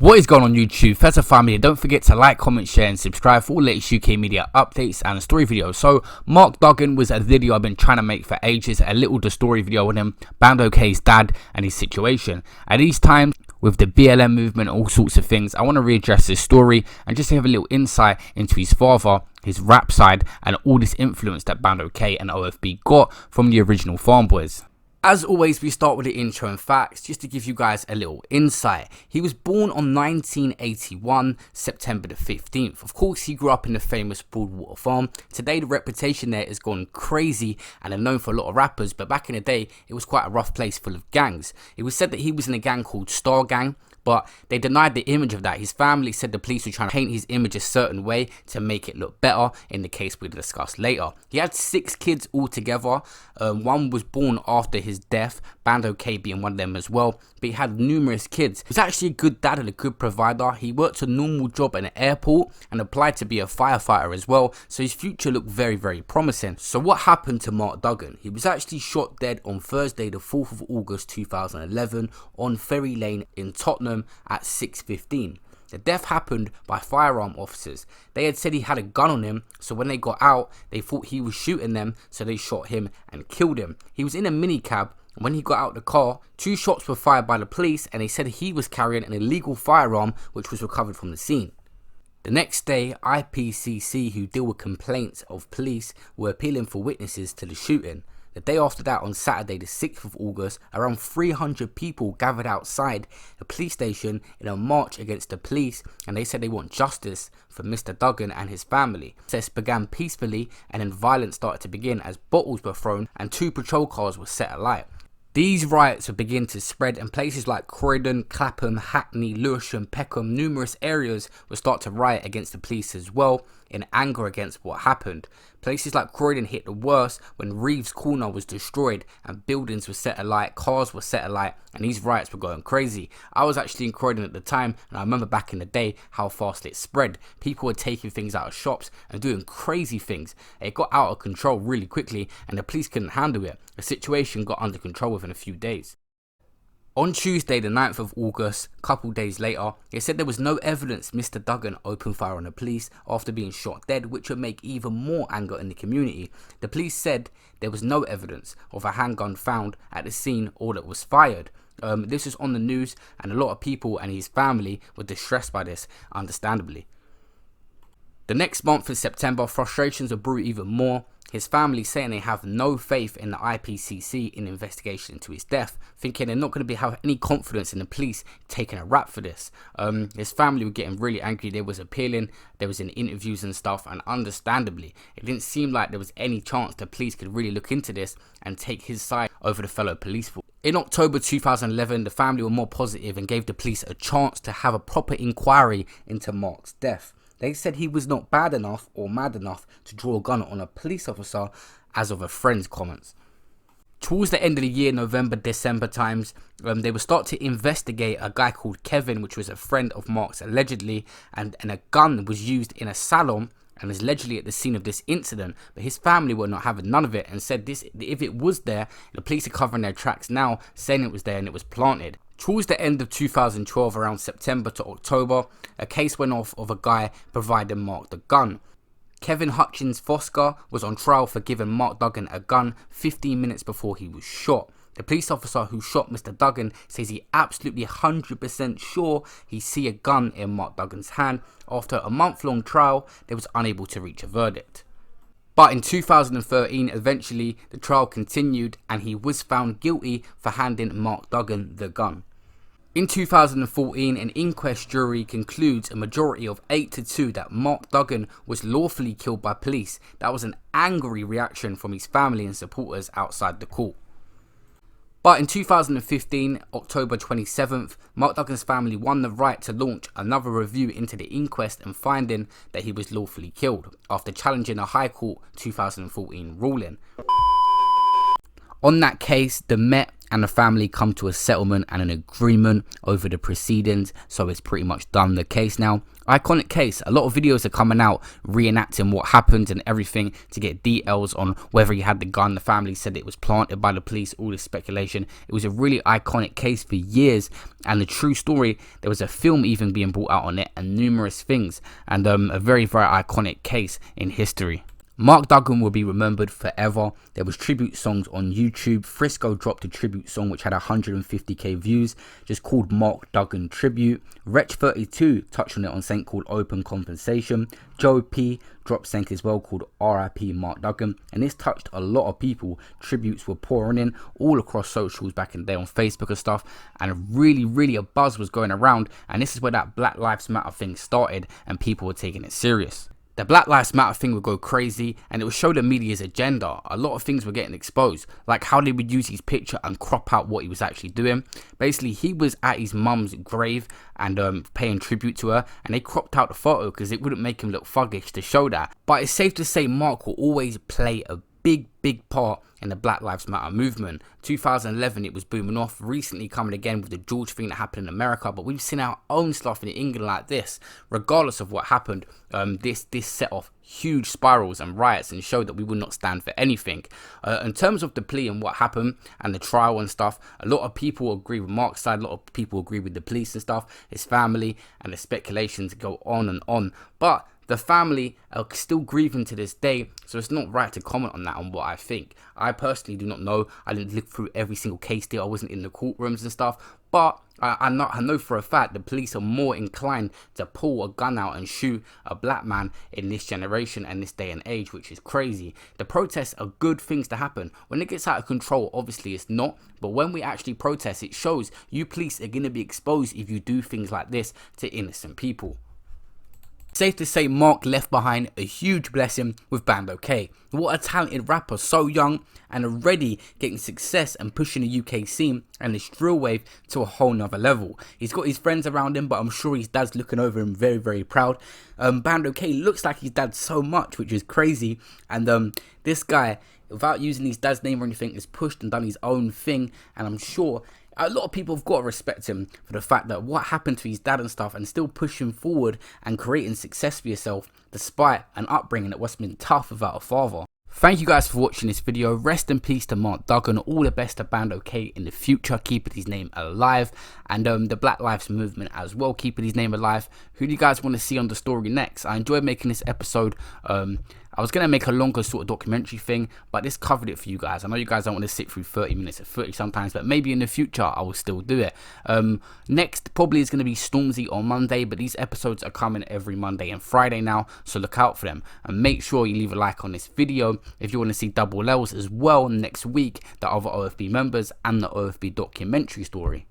What is going on YouTube? Fesify media. Don't forget to like, comment, share and subscribe for all latest UK media updates and story videos. So Mark Duggan was a video I've been trying to make for ages, a little the story video on him, Bandokay's dad and his situation. At these times with the BLM movement, all sorts of things, I want to readdress this story and just have a little insight into his father, his rap side and all this influence that Bandokay and OFB got from the original Farm Boys. As always, we start with the intro and facts, just to give you guys a little insight. He was born on 1981, September the 15th. Of course, he grew up in the famous Broadwater Farm. Today, the reputation there has gone crazy and are known for a lot of rappers, but back in the day, it was quite a rough place full of gangs. It was said that he was in a gang called Star Gang, but they denied the image of that. His family said the police were trying to paint his image a certain way to make it look better, in the case we'll discuss later. He had 6 kids altogether. One was born after his death, Bandokay being one of them as well, but he had numerous kids. He was actually a good dad and a good provider. He worked a normal job at an airport and applied to be a firefighter as well, so his future looked very, very promising. So what happened to Mark Duggan? He was actually shot dead on Thursday the 4th of August 2011 on Ferry Lane in Tottenham at 6:15. The death happened by firearm officers. They had said he had a gun on him, so when they got out, they thought he was shooting them, so they shot him and killed him. He was in a minicab. When he got out the car, 2 shots were fired by the police and they said he was carrying an illegal firearm which was recovered from the scene. The next day, IPCC, who deal with complaints of police, were appealing for witnesses to the shooting. The day after that, on Saturday the 6th of August, around 300 people gathered outside a police station in a march against the police, and they said they want justice for Mr. Duggan and his family. The process began peacefully and then violence started to begin as bottles were thrown and 2 patrol cars were set alight. These riots would begin to spread and places like Croydon, Clapham, Hackney, Lewisham, Peckham, numerous areas would start to riot against the police as well in anger against what happened. Places like Croydon hit the worst when Reeves Corner was destroyed and buildings were set alight, cars were set alight, and these riots were going crazy. I was actually in Croydon at the time and I remember back in the day how fast it spread. People were taking things out of shops and doing crazy things. It got out of control really quickly and the police couldn't handle it. The situation got under control within a few days. On Tuesday the 9th of August, a couple days later, they said there was no evidence Mr. Duggan opened fire on the police after being shot dead, which would make even more anger in the community. The police said there was no evidence of a handgun found at the scene or that was fired. This was on the news and a lot of people and his family were distressed by this, understandably. The next month in September, frustrations were brewed even more. His family saying they have no faith in the IPCC in investigation into his death, thinking they're not going to have any confidence in the police taking a rap for this. His family were getting really angry. They was appealing, there was in interviews and stuff, and understandably, it didn't seem like there was any chance the police could really look into this and take his side over the fellow police force. In October 2011, the family were more positive and gave the police a chance to have a proper inquiry into Mark's death. They said he was not bad enough or mad enough to draw a gun on a police officer as of a friend's comments. Towards the end of the year, November, December times, they would start to investigate a guy called Kevin, which was a friend of Mark's allegedly, and a gun was used in a salon and is allegedly at the scene of this incident, but his family were not having none of it and said this, if it was there, the police are covering their tracks now, saying it was there and it was planted. Towards the end of 2012, around September to October, a case went off of a guy providing Mark the gun. Kevin Hutchins Fosker was on trial for giving Mark Duggan a gun 15 minutes before he was shot. The police officer who shot Mr. Duggan says he absolutely 100% sure he see a gun in Mark Duggan's hand. After a month-long trial, they was unable to reach a verdict. But in 2013, eventually, the trial continued and he was found guilty for handing Mark Duggan the gun. In 2014, an inquest jury concludes a majority of 8-2 that Mark Duggan was lawfully killed by police. That was an angry reaction from his family and supporters outside the court. But in 2015, October 27th, Mark Duggan's family won the right to launch another review into the inquest and finding that he was lawfully killed after challenging a High Court 2014 ruling. On that case, the Met and the family come to a settlement and an agreement over the proceedings, so it's pretty much done. The case now, iconic case. A lot of videos are coming out reenacting what happened and everything to get details on whether he had the gun. The family said it was planted by the police, all this speculation. It was a really iconic case for years, and the true story, there was a film even being brought out on it and numerous things, and a very, very iconic case in history. Mark Duggan will be remembered forever. There was tribute songs on YouTube. Frisco dropped a tribute song which had 150k views, just called Mark Duggan Tribute. Wretch32 touched on it on something called Open Compensation. Joe P dropped something as well called RIP Mark Duggan, and this touched a lot of people. Tributes were pouring in all across socials back in the day on Facebook and stuff, and really a buzz was going around, and this is where that Black Lives Matter thing started and people were taking it serious. The Black Lives Matter thing would go crazy, and it would show the media's agenda. A lot of things were getting exposed, like how they would use his picture and crop out what he was actually doing. Basically, he was at his mum's grave and paying tribute to her, and they cropped out the photo because it wouldn't make him look thuggish to show that. But it's safe to say Mark will always play a big part in the Black Lives Matter movement. 2011 it was booming off, recently coming again with the George thing that happened in America, but we've seen our own stuff in England like this. Regardless of what happened, this set off huge spirals and riots and showed that we would not stand for anything. In terms of the plea and what happened and the trial and stuff, a lot of people agree with Mark's side, a lot of people agree with the police and stuff, his family, and the speculations go on, but the family are still grieving to this day, so it's not right to comment on that, on what I think. I personally do not know. I didn't look through every single case deal. I wasn't in the courtrooms and stuff, but I know for a fact the police are more inclined to pull a gun out and shoot a black man in this generation and this day and age, which is crazy. The protests are good things to happen. When it gets out of control, obviously it's not, but when we actually protest, it shows you police are going to be exposed if you do things like this to innocent people. Safe to say Mark left behind a huge blessing with Bandokay. What a talented rapper, so young and already getting success and pushing the UK scene and this drill wave to a whole nother level. He's got his friends around him, but I'm sure his dad's looking over him very proud. Bandokay looks like his dad so much, which is crazy, and this guy, without using his dad's name or anything, has pushed and done his own thing, and I'm sure a lot of people have got to respect him for the fact that what happened to his dad and stuff, and still pushing forward and creating success for yourself despite an upbringing that must have been tough without a father. Thank you guys for watching this video. Rest in peace to Mark Duggan. All the best to Bandokay in the future, keeping his name alive, and the Black Lives Movement as well, keeping his name alive. Who do you guys want to see on the story next? I enjoyed making this episode. I was going to make a longer sort of documentary thing, but this covered it for you guys. I know you guys don't want to sit through 30 minutes of footage sometimes, but maybe in the future I will still do it. Next probably is going to be Stormzy on Monday, but these episodes are coming every Monday and Friday now, so look out for them. And make sure you leave a like on this video if you want to see double L's as well next week, the other OFB members and the OFB documentary story.